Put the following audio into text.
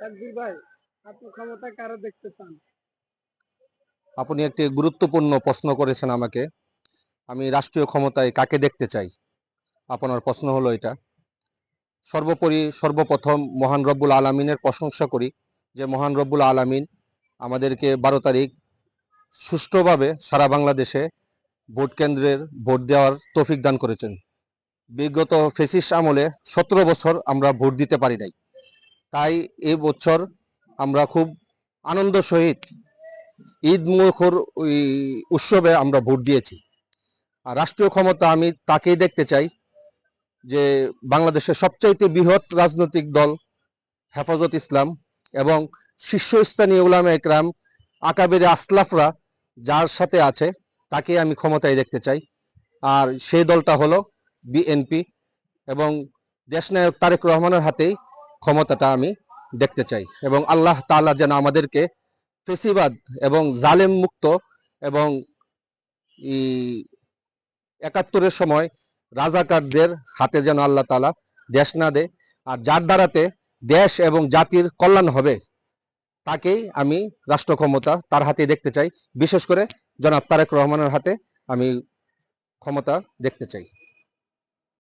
তাকবীর ভাই, আপনি ক্ষমতা কারো দেখতে চান? আপনি একটি গুরুত্বপূর্ণ প্রশ্ন করেছেন আমাকে। আমি রাষ্ট্রীয় ক্ষমতায় কাকে দেখতে চাই? আপনার প্রশ্ন হলো এটা। সর্বোপরি সর্বপ্রথম মহান রব্বুল আলামিনের প্রশংসা করি যে মহান রব্বুল আলামিন আমাদেরকে 12 তারিখ সুষ্ঠুভাবে সারা বাংলাদেশে ভোট কেন্দ্রের ভোট দেওয়ার তৌফিক দান করেছেন। বিগত ফেসিস্ট আমলে 17 বছর আমরা ভোট দিতে পারি নাই। তাই এই বছর আমরা খুব আনন্দ সহিত ঈদ মুখর ওই উৎসবে আমরা ভোট দিয়েছি। আর রাষ্ট্রীয় ক্ষমতা আমি তাকেই দেখতে চাই যে বাংলাদেশের সবচাইতে বৃহৎ রাজনৈতিক দল হেফাজত ইসলাম এবং শীর্ষস্থানীয় উলামা একরাম আকাবেরে আসলাফরা যার সাথে আছে তাকে আমি ক্ষমতায় দেখতে চাই। আর সেই দলটা হলো বিএনপি এবং দেশনায়ক তারেক রহমানের হাতেই ক্ষমতাটা আমি দেখতে চাই এবং আল্লাহ তাআলা যেন আমাদেরকে ফেসিবাদ এবং জালেম মুক্ত এবং 71-এর সময় রাজাকারদের হাতে যেন আল্লাহ তাআলা দেশ না দেয়। আর যার দ্বারাতে দেশ এবং জাতির কল্যাণ হবে তাকেই আমি রাষ্ট্র ক্ষমতা তার হাতে দেখতে চাই। বিশেষ করে জনাব তারেক রহমানের হাতে আমি ক্ষমতা দেখতে চাই।